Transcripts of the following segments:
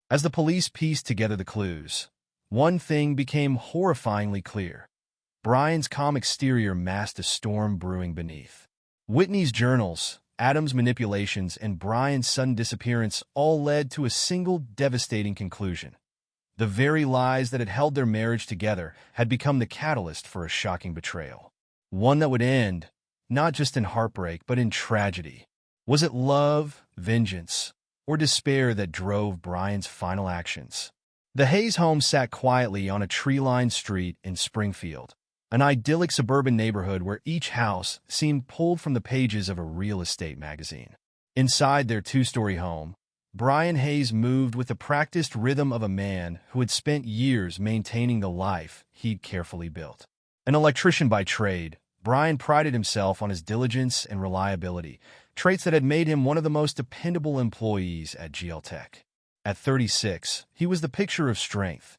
As the police pieced together the clues, one thing became horrifyingly clear. Brian's calm exterior masked a storm brewing beneath. Whitney's journals, Adam's manipulations, and Brian's sudden disappearance all led to a single devastating conclusion. The very lies that had held their marriage together had become the catalyst for a shocking betrayal. One that would end, not just in heartbreak, but in tragedy. Was it love, vengeance, or despair that drove Brian's final actions? The Hayes home sat quietly on a tree-lined street in Springfield, an idyllic suburban neighborhood where each house seemed pulled from the pages of a real estate magazine. Inside their two-story home, Brian Hayes moved with the practiced rhythm of a man who had spent years maintaining the life he'd carefully built. An electrician by trade, Brian prided himself on his diligence and reliability, traits that had made him one of the most dependable employees at GL Tech. At 36, he was the picture of strength.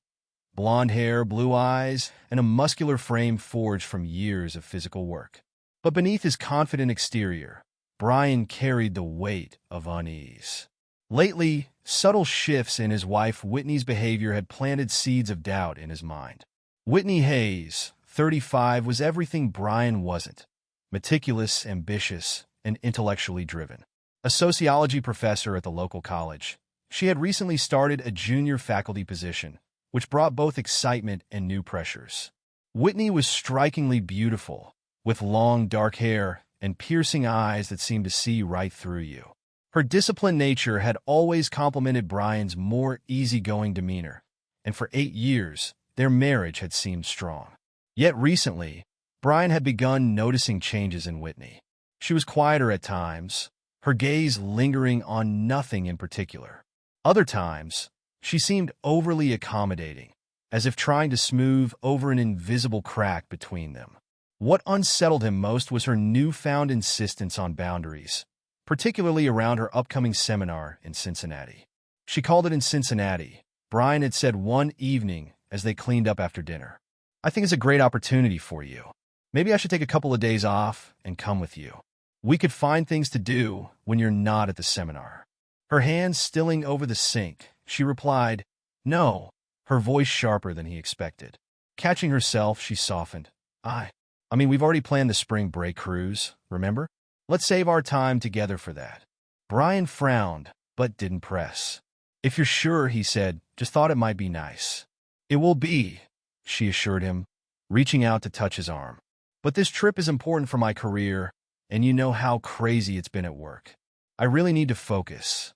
Blonde hair, blue eyes, and a muscular frame forged from years of physical work. But beneath his confident exterior, Brian carried the weight of unease. Lately, subtle shifts in his wife Whitney's behavior had planted seeds of doubt in his mind. Whitney Hayes, 35, was everything Brian wasn't: meticulous, ambitious, and intellectually driven. A sociology professor at the local college, she had recently started a junior faculty position, which brought both excitement and new pressures. Whitney was strikingly beautiful, with long dark hair and piercing eyes that seemed to see right through you. Her disciplined nature had always complemented Brian's more easygoing demeanor, and for 8 years, their marriage had seemed strong. Yet recently, Brian had begun noticing changes in Whitney. She was quieter at times, her gaze lingering on nothing in particular. Other times, she seemed overly accommodating, as if trying to smooth over an invisible crack between them. What unsettled him most was her newfound insistence on boundaries, particularly around her upcoming seminar in Cincinnati. She called it in Cincinnati, Brian had said one evening as they cleaned up after dinner. "I think it's a great opportunity for you. Maybe I should take a couple of days off and come with you. We could find things to do when you're not at the seminar." Her hands stilling over the sink, she replied, "No," her voice sharper than he expected. Catching herself, she softened. I mean, we've already planned the spring break cruise, remember? Let's save our time together for that." Brian frowned, but didn't press. "If you're sure," he said, "just thought it might be nice." "It will be," she assured him, reaching out to touch his arm. "But this trip is important for my career, and you know how crazy it's been at work. I really need to focus."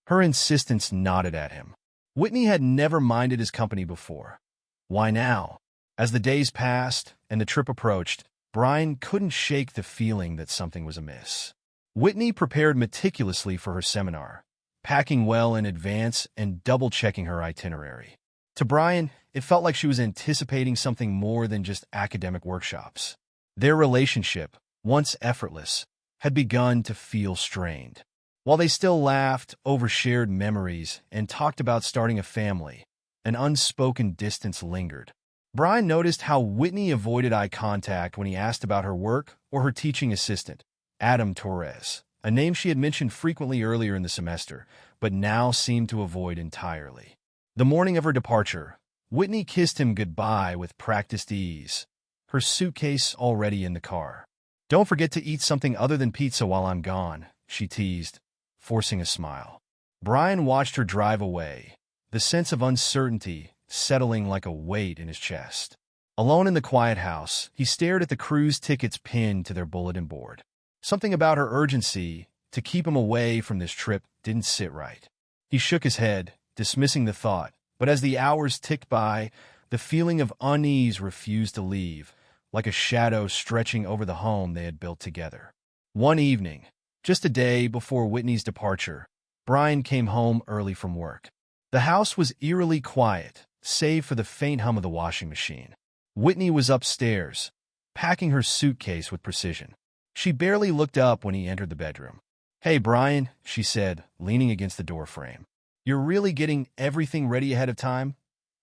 Her insistence nodded at him. Whitney had never minded his company before. Why now? As the days passed and the trip approached, Brian couldn't shake the feeling that something was amiss. Whitney prepared meticulously for her seminar, packing well in advance and double-checking her itinerary. To Brian, it felt like she was anticipating something more than just academic workshops. Their relationship, once effortless, had begun to feel strained. While they still laughed, overshared memories, and talked about starting a family, an unspoken distance lingered. Brian noticed how Whitney avoided eye contact when he asked about her work or her teaching assistant, Adam Torres, a name she had mentioned frequently earlier in the semester, but now seemed to avoid entirely. The morning of her departure, Whitney kissed him goodbye with practiced ease, her suitcase already in the car. "Don't forget to eat something other than pizza while I'm gone," she teased, forcing a smile. Brian watched her drive away, the sense of uncertainty settling like a weight in his chest. Alone in the quiet house, he stared at the cruise tickets pinned to their bulletin board. Something about her urgency to keep him away from this trip didn't sit right. He shook his head, dismissing the thought, but as the hours ticked by, the feeling of unease refused to leave, like a shadow stretching over the home they had built together. One evening, just a day before Whitney's departure, Brian came home early from work. The house was eerily quiet, save for the faint hum of the washing machine. Whitney was upstairs, packing her suitcase with precision. She barely looked up when he entered the bedroom. "Hey, Brian," she said, leaning against the doorframe. "You're really getting everything ready ahead of time?"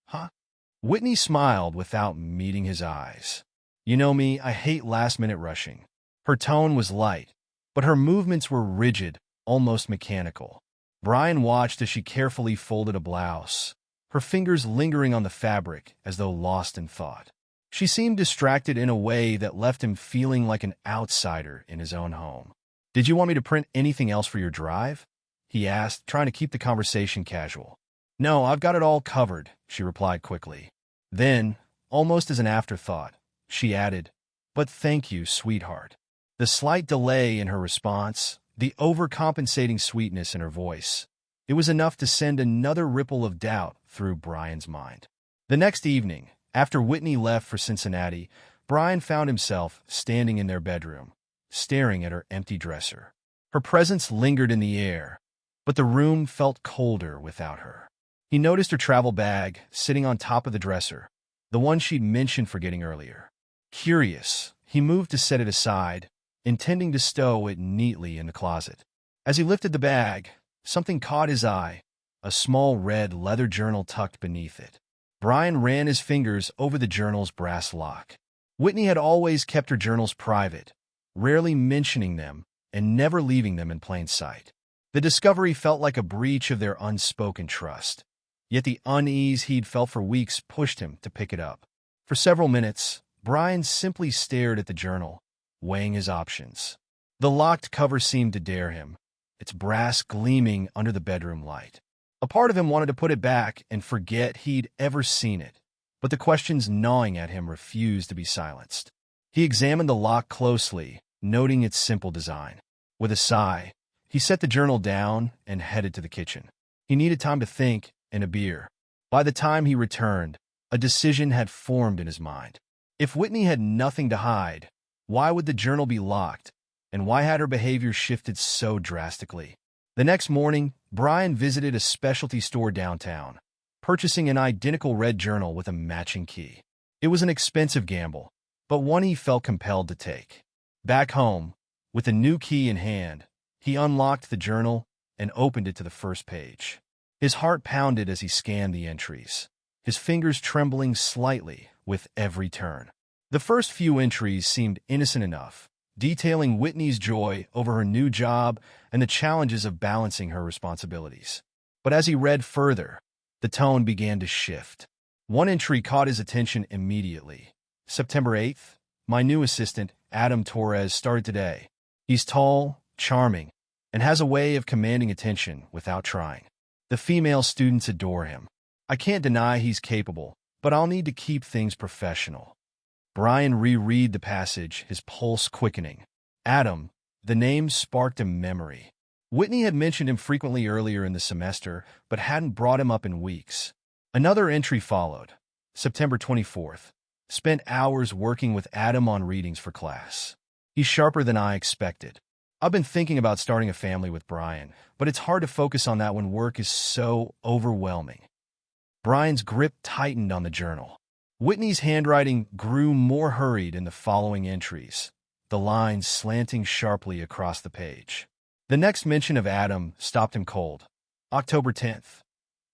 "Huh?" Whitney smiled without meeting his eyes. "You know me, I hate last-minute rushing." Her tone was light, but her movements were rigid, almost mechanical. Brian watched as she carefully folded a blouse, her fingers lingering on the fabric as though lost in thought. She seemed distracted in a way that left him feeling like an outsider in his own home. "Did you want me to print anything else for your drive?" he asked, trying to keep the conversation casual. "No, I've got it all covered," she replied quickly. Then, almost as an afterthought, she added, "But thank you, sweetheart." The slight delay in her response, the overcompensating sweetness in her voice, it was enough to send another ripple of doubt through Brian's mind. The next evening, after Whitney left for Cincinnati, Brian found himself standing in their bedroom, staring at her empty dresser. Her presence lingered in the air, but the room felt colder without her. He noticed her travel bag sitting on top of the dresser, the one she'd mentioned forgetting earlier. Curious, he moved to set it aside, intending to stow it neatly in the closet. As he lifted the bag, something caught his eye, a small red leather journal tucked beneath it. Brian ran his fingers over the journal's brass lock. Whitney had always kept her journals private, rarely mentioning them and never leaving them in plain sight. The discovery felt like a breach of their unspoken trust. Yet the unease he'd felt for weeks pushed him to pick it up. For several minutes, Brian simply stared at the journal, weighing his options. The locked cover seemed to dare him, its brass gleaming under the bedroom light. A part of him wanted to put it back and forget he'd ever seen it, but the questions gnawing at him refused to be silenced. He examined the lock closely, noting its simple design. With a sigh, he set the journal down and headed to the kitchen. He needed time to think and a beer. By the time he returned, a decision had formed in his mind. If Whitney had nothing to hide, why would the journal be locked, and why had her behavior shifted so drastically? The next morning, Brian visited a specialty store downtown, purchasing an identical red journal with a matching key. It was an expensive gamble, but one he felt compelled to take. Back home, with the new key in hand, he unlocked the journal and opened it to the first page. His heart pounded as he scanned the entries, his fingers trembling slightly with every turn. The first few entries seemed innocent enough, detailing Whitney's joy over her new job and the challenges of balancing her responsibilities. But as he read further, the tone began to shift. One entry caught his attention immediately. "September 8th, my new assistant, Adam Torres, started today. He's tall, charming, and has a way of commanding attention without trying. The female students adore him. I can't deny he's capable, but I'll need to keep things professional." Brian reread the passage, his pulse quickening. Adam, the name sparked a memory. Whitney had mentioned him frequently earlier in the semester, but hadn't brought him up in weeks. Another entry followed. "September 24th. Spent hours working with Adam on readings for class. He's sharper than I expected. I've been thinking about starting a family with Brian, but it's hard to focus on that when work is so overwhelming." Brian's grip tightened on the journal. Whitney's handwriting grew more hurried in the following entries, the lines slanting sharply across the page. The next mention of Adam stopped him cold. "October 10th.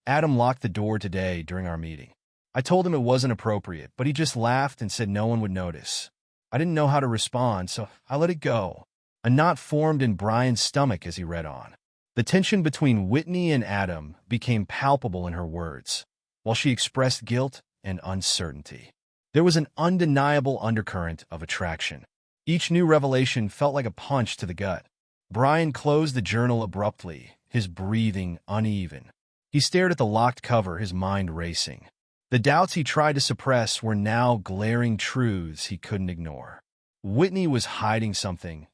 Adam locked the door today during our meeting. I told him it wasn't appropriate, but he just laughed and said no one would notice. I didn't know how to respond, so I let it go." A knot formed in Brian's stomach as he read on. The tension between Whitney and Adam became palpable in her words, while she expressed guilt and uncertainty. There was an undeniable undercurrent of attraction. Each new revelation felt like a punch to the gut. Brian closed the journal abruptly, his breathing uneven. He stared at the locked cover, his mind racing. The doubts he tried to suppress were now glaring truths he couldn't ignore. Whitney was hiding something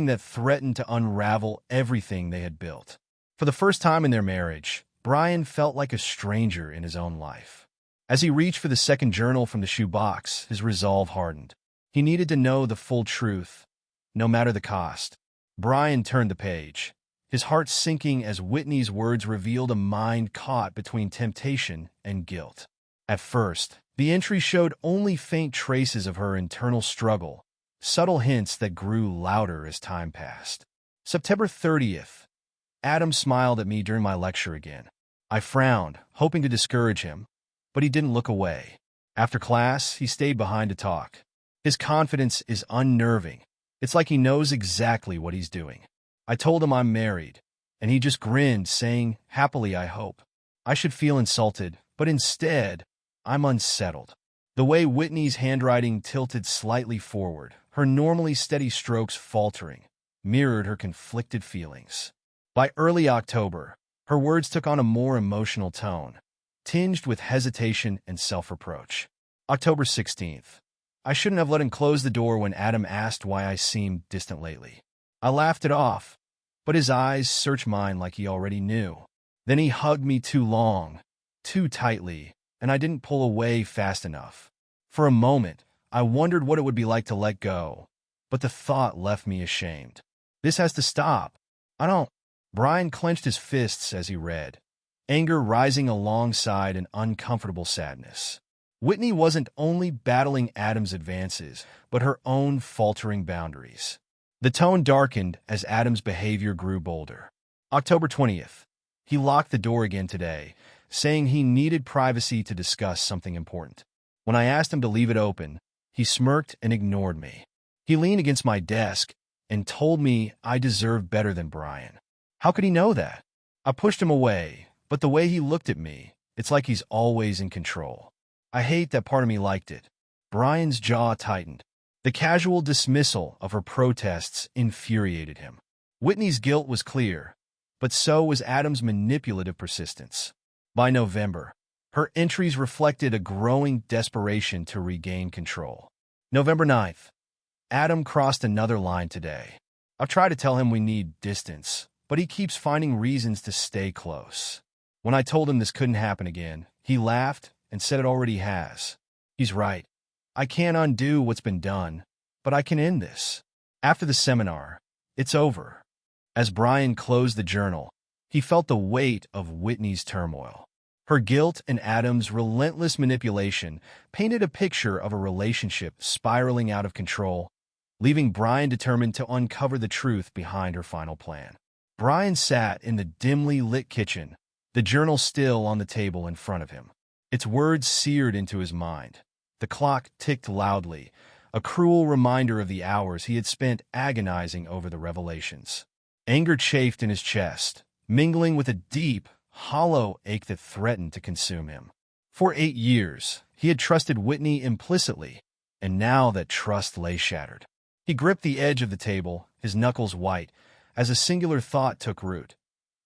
that threatened to unravel everything they had built. For the first time in their marriage, Brian felt like a stranger in his own life. As he reached for the second journal from the shoebox, his resolve hardened. He needed to know the full truth, no matter the cost. Brian turned the page, his heart sinking as Whitney's words revealed a mind caught between temptation and guilt. At first, the entry showed only faint traces of her internal struggle, subtle hints that grew louder as time passed. "September 30th. Adam smiled at me during my lecture again. I frowned, hoping to discourage him, but he didn't look away. After class, he stayed behind to talk. His confidence is unnerving. It's like he knows exactly what he's doing. I told him I'm married, and he just grinned, saying, "Happily, I hope." I should feel insulted, but instead, I'm unsettled. The way Whitney's handwriting tilted slightly forward, her normally steady strokes faltering, mirrored her conflicted feelings. By early October, her words took on a more emotional tone, tinged with hesitation and self-reproach. October 16th. I shouldn't have let him close the door when Adam asked why I seemed distant lately. I laughed it off, but his eyes searched mine like he already knew. Then he hugged me too long, too tightly, and I didn't pull away fast enough. For a moment, I wondered what it would be like to let go, but the thought left me ashamed. This has to stop. I don't. Brian clenched his fists as he read, anger rising alongside an uncomfortable sadness. Whitney wasn't only battling Adam's advances, but her own faltering boundaries. The tone darkened as Adam's behavior grew bolder. October 20th. He locked the door again today, saying he needed privacy to discuss something important. When I asked him to leave it open, he smirked and ignored me. He leaned against my desk and told me I deserved better than Brian. How could he know that? I pushed him away, but the way he looked at me, it's like he's always in control. I hate that part of me liked it. Brian's jaw tightened. The casual dismissal of her protests infuriated him. Whitney's guilt was clear, but so was Adam's manipulative persistence. By November, her entries reflected a growing desperation to regain control. November 9th. Adam crossed another line today. I've tried to tell him we need distance, but he keeps finding reasons to stay close. When I told him this couldn't happen again, he laughed and said it already has. He's right. I can't undo what's been done, but I can end this. After the seminar, it's over. As Brian closed the journal, he felt the weight of Whitney's turmoil. Her guilt and Adam's relentless manipulation painted a picture of a relationship spiraling out of control, leaving Brian determined to uncover the truth behind her final plan. Brian sat in the dimly lit kitchen, the journal still on the table in front of him. Its words seared into his mind. The clock ticked loudly, a cruel reminder of the hours he had spent agonizing over the revelations. Anger chafed in his chest, mingling with a deep, hollow ache that threatened to consume him. For 8 years, he had trusted Whitney implicitly, and now that trust lay shattered. He gripped the edge of the table, his knuckles white, as a singular thought took root.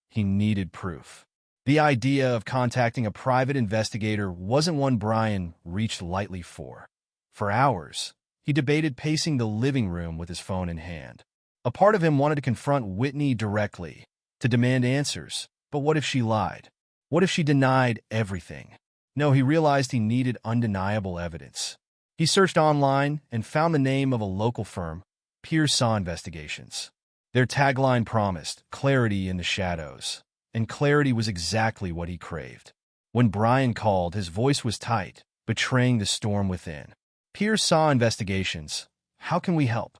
He needed proof. The idea of contacting a private investigator wasn't one Brian reached lightly for. For hours, he debated pacing the living room with his phone in hand. A part of him wanted to confront Whitney directly, to demand answers. But what if she lied? What if she denied everything? No, he realized he needed undeniable evidence. He searched online and found the name of a local firm, Saw Investigations. Their tagline promised clarity in the shadows, and clarity was exactly what he craved. When Brian called, his voice was tight, betraying the storm within. Saw Investigations. How can we help?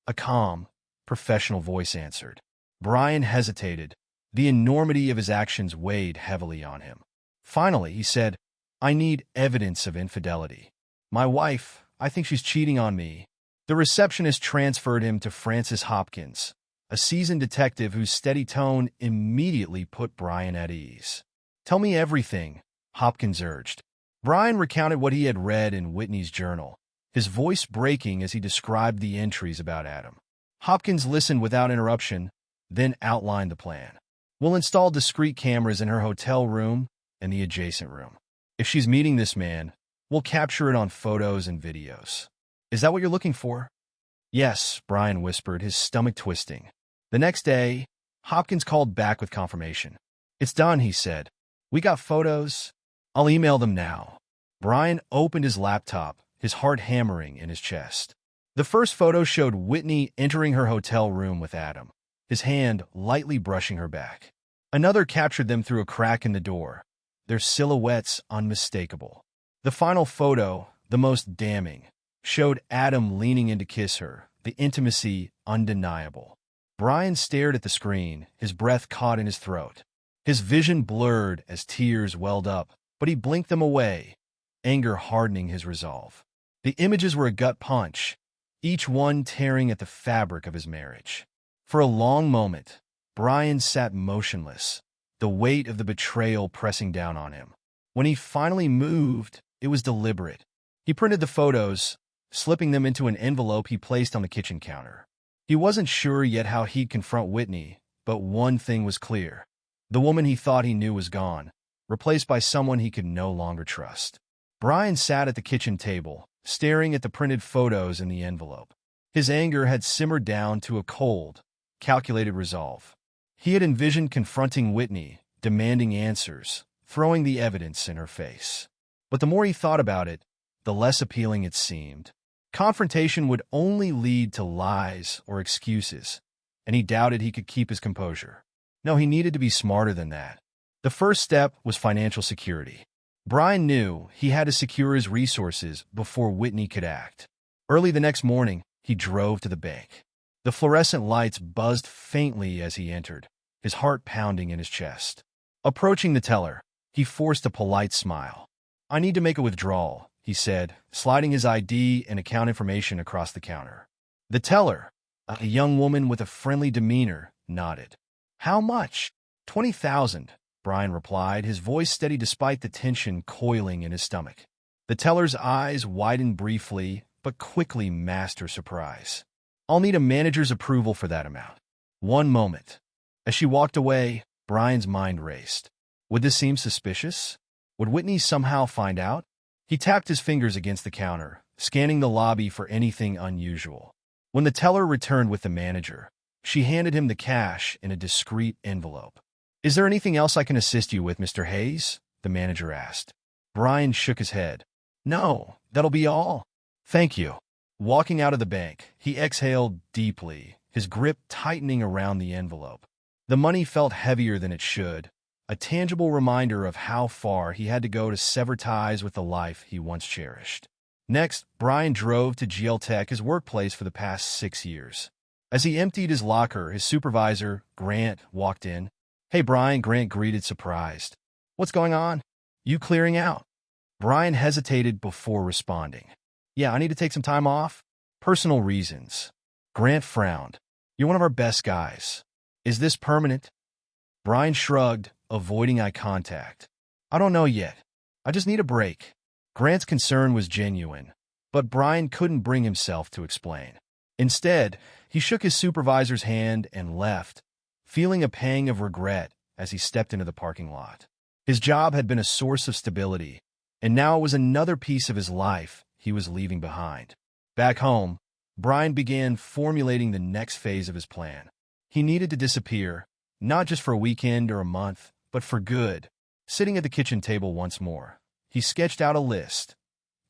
A calm, professional voice answered. Brian hesitated. The enormity of his actions weighed heavily on him. Finally, he said, I need evidence of infidelity. My wife, I think she's cheating on me. The receptionist transferred him to Francis Hopkins, a seasoned detective whose steady tone immediately put Brian at ease. Tell me everything, Hopkins urged. Brian recounted what he had read in Whitney's journal, his voice breaking as he described the entries about Adam. Hopkins listened without interruption, then outlined the plan. We'll install discrete cameras in her hotel room and the adjacent room. If she's meeting this man, we'll capture it on photos and videos. Is that what you're looking for? Yes, Brian whispered, his stomach twisting. The next day, Hopkins called back with confirmation. It's done, he said. We got photos. I'll email them now. Brian opened his laptop, his heart hammering in his chest. The first photo showed Whitney entering her hotel room with Adam, his hand lightly brushing her back. Another captured them through a crack in the door, their silhouettes unmistakable. The final photo, the most damning, showed Adam leaning in to kiss her, the intimacy undeniable. Brian stared at the screen, his breath caught in his throat. His vision blurred as tears welled up, but he blinked them away, anger hardening his resolve. The images were a gut punch, each one tearing at the fabric of his marriage. For a long moment, Brian sat motionless, the weight of the betrayal pressing down on him. When he finally moved, it was deliberate. He printed the photos, slipping them into an envelope he placed on the kitchen counter. He wasn't sure yet how he'd confront Whitney, but one thing was clear. The woman he thought he knew was gone, replaced by someone he could no longer trust. Brian sat at the kitchen table, staring at the printed photos in the envelope. His anger had simmered down to a cold, calculated resolve. He had envisioned confronting Whitney, demanding answers, throwing the evidence in her face. But the more he thought about it, the less appealing it seemed. Confrontation would only lead to lies or excuses, and he doubted he could keep his composure. No, he needed to be smarter than that. The first step was financial security. Brian knew he had to secure his resources before Whitney could act. Early the next morning, he drove to the bank. The fluorescent lights buzzed faintly as he entered, his heart pounding in his chest. Approaching the teller, he forced a polite smile. "I need to make a withdrawal," he said, sliding his ID and account information across the counter. The teller, a young woman with a friendly demeanor, nodded. "How much?" "$20,000, Brian replied, his voice steady despite the tension coiling in his stomach. The teller's eyes widened briefly, but quickly masked her surprise. "I'll need a manager's approval for that amount." One moment. As she walked away, Brian's mind raced. Would this seem suspicious? Would Whitney somehow find out? He tapped his fingers against the counter, scanning the lobby for anything unusual. When the teller returned with the manager, she handed him the cash in a discreet envelope. "Is there anything else I can assist you with, Mr. Hayes?" the manager asked. Brian shook his head. "No, that'll be all. Thank you." Walking out of the bank, he exhaled deeply, his grip tightening around the envelope. The money felt heavier than it should, a tangible reminder of how far he had to go to sever ties with the life he once cherished. Next, Brian drove to GL Tech, his workplace for the past 6 years. As he emptied his locker, his supervisor, Grant, walked in. "Hey, Brian," Grant greeted, surprised. "What's going on? You clearing out?" Brian hesitated before responding. "Yeah, I need to take some time off. Personal reasons." Grant frowned. "You're one of our best guys. Is this permanent?" Brian shrugged, avoiding eye contact. "I don't know yet. I just need a break." Grant's concern was genuine, but Brian couldn't bring himself to explain. Instead, he shook his supervisor's hand and left, feeling a pang of regret as he stepped into the parking lot. His job had been a source of stability, and now it was another piece of his life he was leaving behind. Back home, Brian began formulating the next phase of his plan. He needed to disappear, not just for a weekend or a month, but for good. Sitting at the kitchen table once more, he sketched out a list.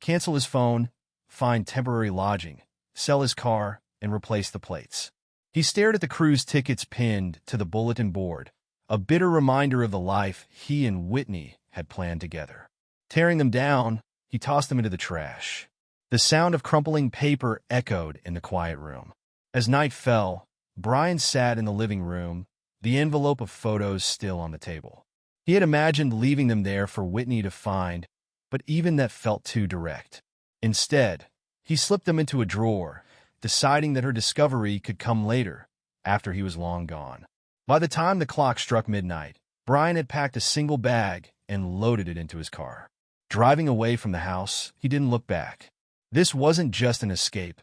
Cancel his phone, find temporary lodging, sell his car, and replace the plates. He stared at the cruise tickets pinned to the bulletin board, a bitter reminder of the life he and Whitney had planned together. Tearing them down, he tossed them into the trash. The sound of crumpling paper echoed in the quiet room. As night fell, Brian sat in the living room, the envelope of photos still on the table. He had imagined leaving them there for Whitney to find, but even that felt too direct. Instead, he slipped them into a drawer, deciding that her discovery could come later, after he was long gone. By the time the clock struck midnight, Brian had packed a single bag and loaded it into his car. Driving away from the house, he didn't look back. This wasn't just an escape.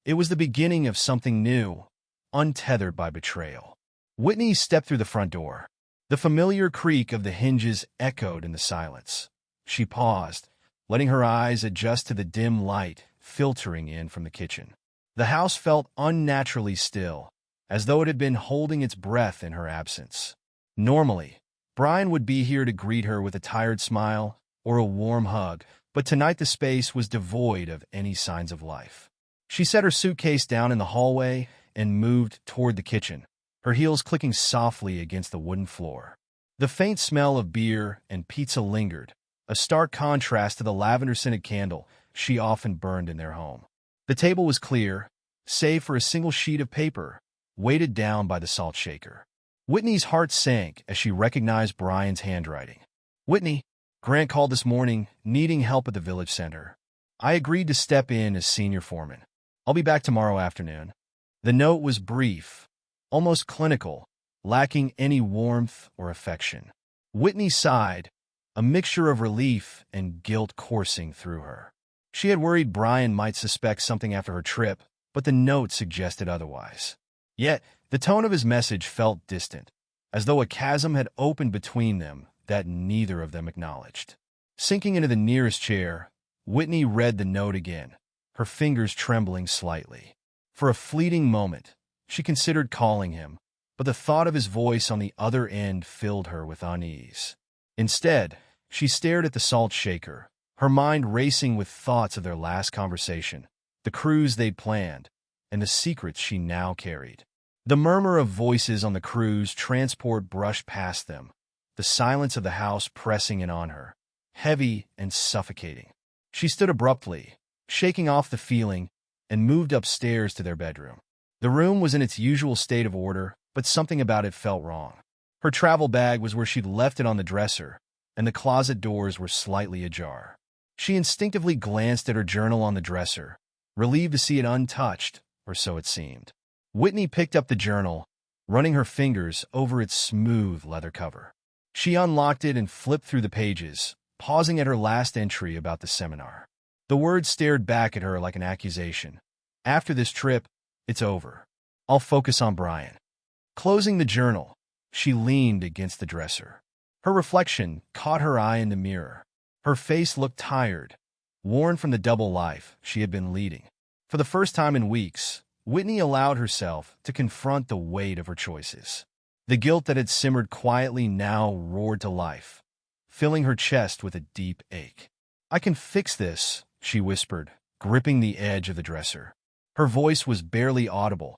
It was the beginning of something new, untethered by betrayal. Whitney stepped through the front door. The familiar creak of the hinges echoed in the silence. She paused, letting her eyes adjust to the dim light filtering in from the kitchen. The house felt unnaturally still, as though it had been holding its breath in her absence. Normally, Brian would be here to greet her with a tired smile or a warm hug, but tonight the space was devoid of any signs of life. She set her suitcase down in the hallway and moved toward the kitchen, her heels clicking softly against the wooden floor. The faint smell of beer and pizza lingered, a stark contrast to the lavender-scented candle she often burned in their home. The table was clear, save for a single sheet of paper, weighted down by the salt shaker. Whitney's heart sank as she recognized Brian's handwriting. "Whitney," Grant called this morning, needing help at the village center. "I agreed to step in as senior foreman. I'll be back tomorrow afternoon." The note was brief, almost clinical, lacking any warmth or affection. Whitney sighed, a mixture of relief and guilt coursing through her. She had worried Brian might suspect something after her trip, but the note suggested otherwise. Yet, the tone of his message felt distant, as though a chasm had opened between them that neither of them acknowledged. Sinking into the nearest chair, Whitney read the note again, her fingers trembling slightly. For a fleeting moment, she considered calling him, but the thought of his voice on the other end filled her with unease. Instead, she stared at the salt shaker, her mind racing with thoughts of their last conversation, the cruise they'd planned, and the secrets she now carried. The murmur of voices on the cruise transport brushed past them, the silence of the house pressing in on her, heavy and suffocating. She stood abruptly, shaking off the feeling, and moved upstairs to their bedroom. The room was in its usual state of order, but something about it felt wrong. Her travel bag was where she'd left it on the dresser, and the closet doors were slightly ajar. She instinctively glanced at her journal on the dresser, relieved to see it untouched, or so it seemed. Whitney picked up the journal, running her fingers over its smooth leather cover. She unlocked it and flipped through the pages, pausing at her last entry about the seminar. The words stared back at her like an accusation. After this trip, it's over. I'll focus on Brian. Closing the journal, she leaned against the dresser. Her reflection caught her eye in the mirror. Her face looked tired, worn from the double life she had been leading. For the first time in weeks, Whitney allowed herself to confront the weight of her choices. The guilt that had simmered quietly now roared to life, filling her chest with a deep ache. I can fix this, she whispered, gripping the edge of the dresser. Her voice was barely audible,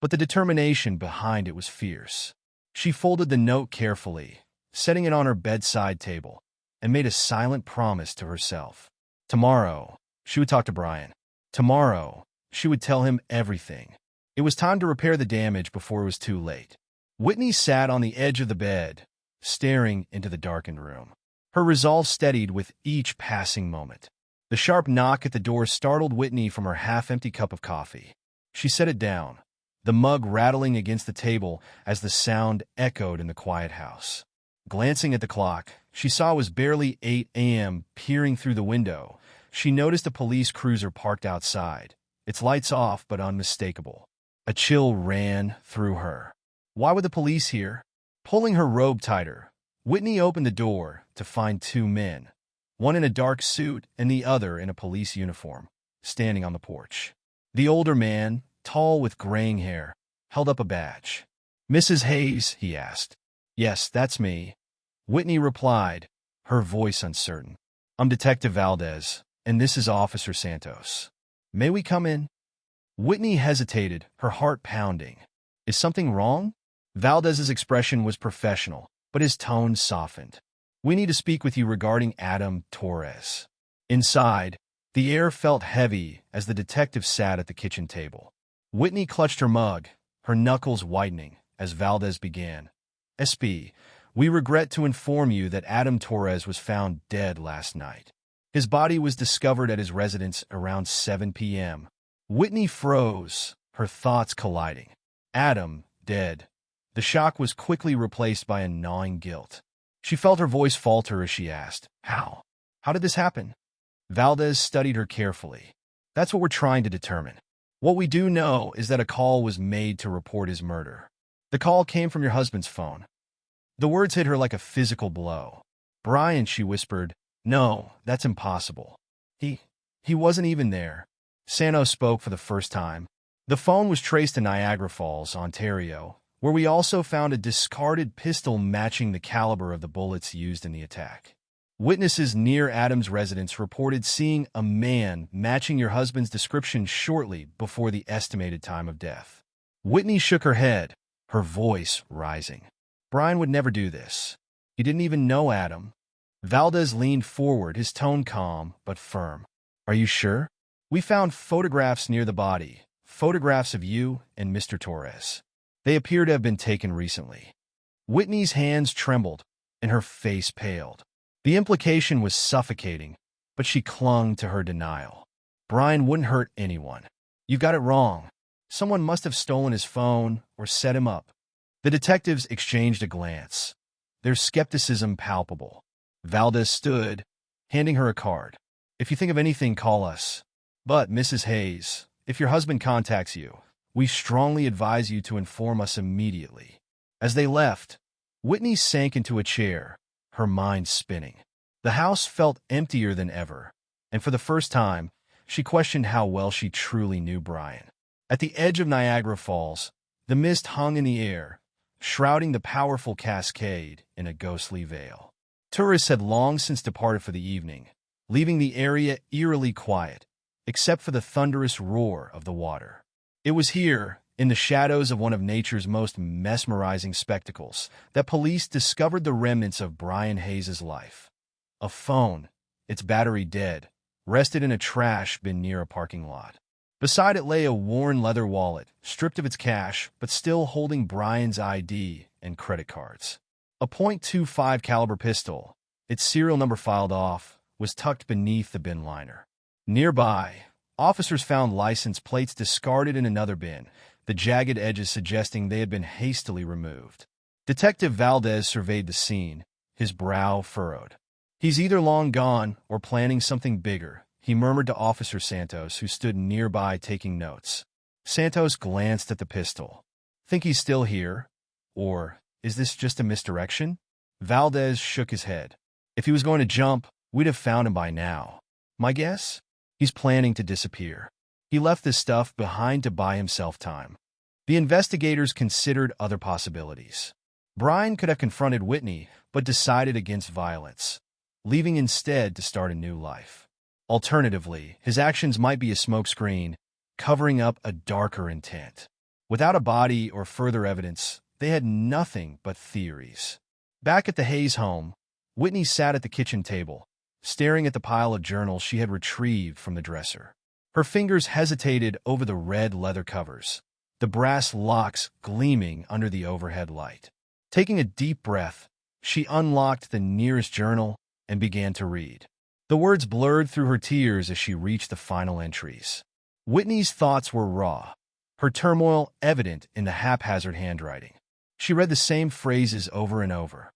but the determination behind it was fierce. She folded the note carefully, setting it on her bedside table, and made a silent promise to herself. Tomorrow, she would talk to Brian. Tomorrow, she would tell him everything. It was time to repair the damage before it was too late. Whitney sat on the edge of the bed, staring into the darkened room. Her resolve steadied with each passing moment. The sharp knock at the door startled Whitney from her half-empty cup of coffee. She set it down, the mug rattling against the table as the sound echoed in the quiet house. Glancing at the clock, she saw it was barely 8 a.m. Peering through the window, she noticed a police cruiser parked outside, its lights off but unmistakable. A chill ran through her. Why were the police here? Pulling her robe tighter, Whitney opened the door to find two men, one in a dark suit and the other in a police uniform, standing on the porch. The older man, tall with graying hair, held up a badge. "Mrs. Hayes?" he asked. "Yes, that's me," Whitney replied, her voice uncertain. "I'm Detective Valdez, and this is Officer Santos. May we come in?" Whitney hesitated, her heart pounding. "Is something wrong?" Valdez's expression was professional, but his tone softened. "We need to speak with you regarding Adam Torres." Inside, the air felt heavy as the detective sat at the kitchen table. Whitney clutched her mug, her knuckles whitening, as Valdez began. "SP, we regret to inform you that Adam Torres was found dead last night. His body was discovered at his residence around 7 p.m. Whitney froze, her thoughts colliding. Adam, dead. The shock was quickly replaced by a gnawing guilt. She felt her voice falter as she asked, "How? How did this happen?" Valdez studied her carefully. "That's what we're trying to determine. What we do know is that a call was made to report his murder. The call came from your husband's phone." The words hit her like a physical blow. "Brian," she whispered, "no, that's impossible. He wasn't even there." Santos spoke for the first time. "The phone was traced to Niagara Falls, Ontario, where we also found a discarded pistol matching the caliber of the bullets used in the attack. Witnesses near Adam's residence reported seeing a man matching your husband's description shortly before the estimated time of death." Whitney shook her head, her voice rising. "Brian would never do this. He didn't even know Adam." Valdez leaned forward, his tone calm but firm. "Are you sure? We found photographs near the body, photographs of you and Mr. Torres. They appear to have been taken recently." Whitney's hands trembled, and her face paled. The implication was suffocating, but she clung to her denial. "Brian wouldn't hurt anyone. You got it wrong. Someone must have stolen his phone or set him up." The detectives exchanged a glance, their skepticism palpable. Valdez stood, handing her a card. "If you think of anything, call us. But, Mrs. Hayes, if your husband contacts you, we strongly advise you to inform us immediately." As they left, Whitney sank into a chair, her mind spinning. The house felt emptier than ever, and for the first time, she questioned how well she truly knew Brian. At the edge of Niagara Falls, the mist hung in the air, shrouding the powerful cascade in a ghostly veil. Tourists had long since departed for the evening, leaving the area eerily quiet, except for the thunderous roar of the water. It was here, in the shadows of one of nature's most mesmerizing spectacles, that police discovered the remnants of Brian Hayes' life. A phone, its battery dead, rested in a trash bin near a parking lot. Beside it lay a worn leather wallet, stripped of its cash, but still holding Brian's ID and credit cards. A .25 caliber pistol, its serial number filed off, was tucked beneath the bin liner. Nearby, officers found license plates discarded in another bin, the jagged edges suggesting they had been hastily removed. Detective Valdez surveyed the scene, his brow furrowed. "He's either long gone or planning something bigger," he murmured to Officer Santos, who stood nearby taking notes. Santos glanced at the pistol. "Think he's still here? Or is this just a misdirection?" Valdez shook his head. "If he was going to jump, we'd have found him by now. My guess? He's planning to disappear. He left this stuff behind to buy himself time." The investigators considered other possibilities. Brian could have confronted Whitney, but decided against violence, leaving instead to start a new life. Alternatively, his actions might be a smokescreen, covering up a darker intent. Without a body or further evidence, they had nothing but theories. Back at the Hayes home, Whitney sat at the kitchen table, staring at the pile of journals she had retrieved from the dresser. Her fingers hesitated over the red leather covers, the brass locks gleaming under the overhead light. Taking a deep breath, she unlocked the nearest journal and began to read. The words blurred through her tears as she reached the final entries. Whitney's thoughts were raw, her turmoil evident in the haphazard handwriting. She read the same phrases over and over.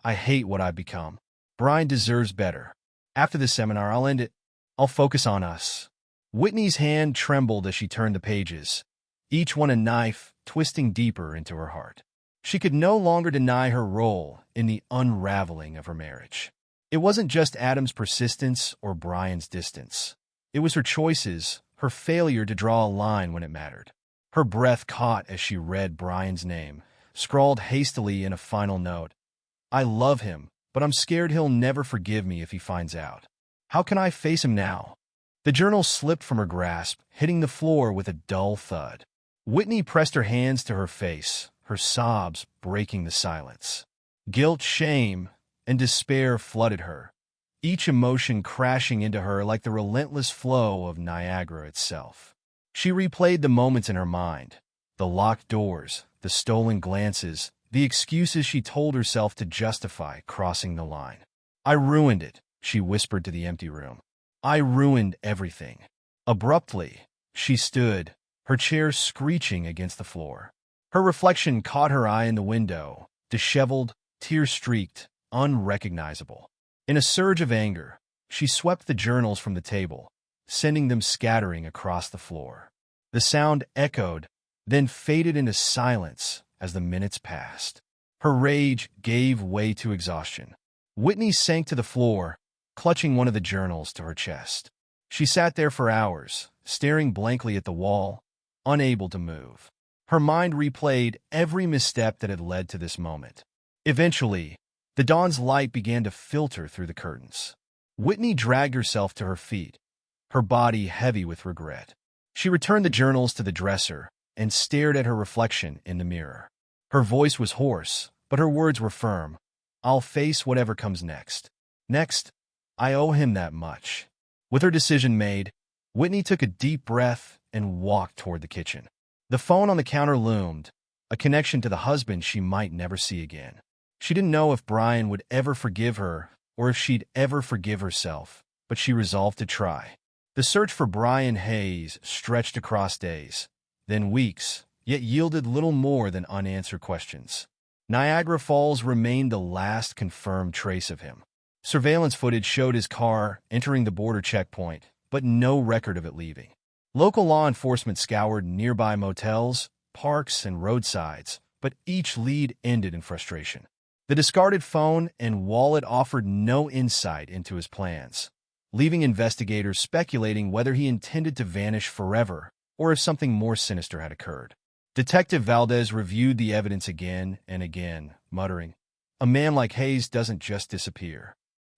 "I hate what I've become. Brian deserves better. After the seminar, I'll end it. I'll focus on us." Whitney's hand trembled as she turned the pages, each one a knife twisting deeper into her heart. She could no longer deny her role in the unraveling of her marriage. It wasn't just Adam's persistence or Brian's distance. It was her choices, her failure to draw a line when it mattered. Her breath caught as she read Brian's name, scrawled hastily in a final note. "I love him, but I'm scared he'll never forgive me if he finds out. How can I face him now?" The journal slipped from her grasp, hitting the floor with a dull thud. Whitney pressed her hands to her face, her sobs breaking the silence. Guilt, shame, and despair flooded her, each emotion crashing into her like the relentless flow of Niagara itself. She replayed the moments in her mind, the locked doors, the stolen glances, the excuses she told herself to justify crossing the line. "I ruined it," she whispered to the empty room. "I ruined everything." Abruptly, she stood, her chair screeching against the floor. Her reflection caught her eye in the window, disheveled, tear-streaked, unrecognizable. In a surge of anger, she swept the journals from the table, sending them scattering across the floor. The sound echoed, then faded into silence as the minutes passed. Her rage gave way to exhaustion. Whitney sank to the floor, clutching one of the journals to her chest. She sat there for hours, staring blankly at the wall, unable to move. Her mind replayed every misstep that had led to this moment. Eventually, the dawn's light began to filter through the curtains. Whitney dragged herself to her feet, her body heavy with regret. She returned the journals to the dresser and stared at her reflection in the mirror. Her voice was hoarse, but her words were firm. "I'll face whatever comes next. Next, I owe him that much." With her decision made, Whitney took a deep breath and walked toward the kitchen. The phone on the counter loomed, a connection to the husband she might never see again. She didn't know if Brian would ever forgive her or if she'd ever forgive herself, but she resolved to try. The search for Brian Hayes stretched across days, then weeks, yet yielded little more than unanswered questions. Niagara Falls remained the last confirmed trace of him. Surveillance footage showed his car entering the border checkpoint, but no record of it leaving. Local law enforcement scoured nearby motels, parks, and roadsides, but each lead ended in frustration. The discarded phone and wallet offered no insight into his plans, leaving investigators speculating whether he intended to vanish forever or if something more sinister had occurred. Detective Valdez reviewed the evidence again and again, muttering, "A man like Hayes doesn't just disappear."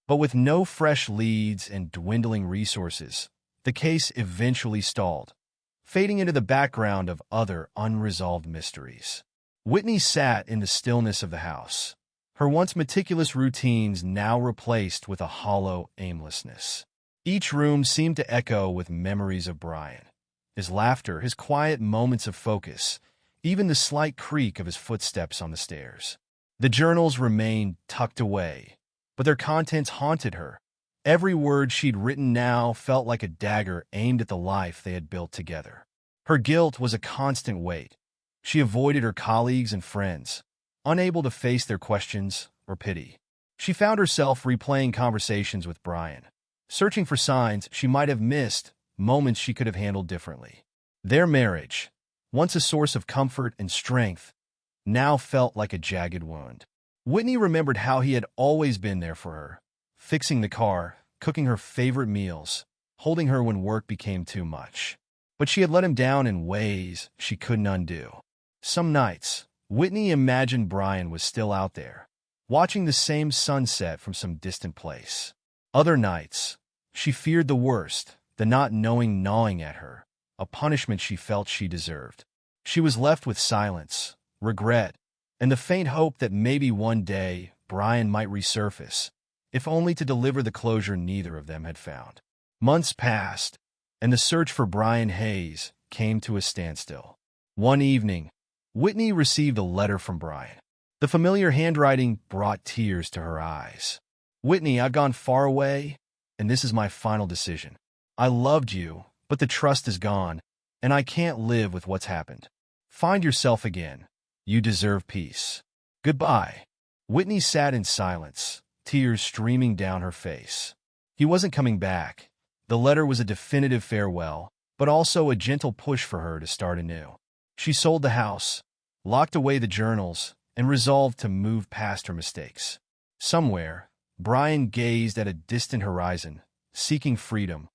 But with no fresh leads and dwindling resources, the case eventually stalled, fading into the background of other unresolved mysteries. Whitney sat in the stillness of the house, her once meticulous routines now replaced with a hollow aimlessness. Each room seemed to echo with memories of Brian. His laughter, his quiet moments of focus, even the slight creak of his footsteps on the stairs. The journals remained tucked away, but their contents haunted her. Every word she'd written now felt like a dagger aimed at the life they had built together. Her guilt was a constant weight. She avoided her colleagues and friends, unable to face their questions or pity. She found herself replaying conversations with Brian, searching for signs she might have missed, moments she could have handled differently. Their marriage, once a source of comfort and strength, now felt like a jagged wound. Whitney remembered how he had always been there for her, fixing the car, cooking her favorite meals, holding her when work became too much. But she had let him down in ways she couldn't undo. Some nights, Whitney imagined Brian was still out there, watching the same sunset from some distant place. Other nights, she feared the worst, the not knowing gnawing at her, a punishment she felt she deserved. She was left with silence, regret, and the faint hope that maybe one day Brian might resurface, if only to deliver the closure neither of them had found. Months passed, and the search for Brian Hayes came to a standstill. One evening, Whitney received a letter from Brian. The familiar handwriting brought tears to her eyes. "Whitney, I've gone far away, and this is my final decision. I loved you, but the trust is gone, and I can't live with what's happened. Find yourself again. You deserve peace. Goodbye." Whitney sat in silence, tears streaming down her face. He wasn't coming back. The letter was a definitive farewell, but also a gentle push for her to start anew. She sold the house, locked away the journals, and resolved to move past her mistakes. Somewhere, Brian gazed at a distant horizon, seeking freedom,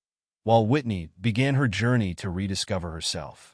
while Whitney began her journey to rediscover herself.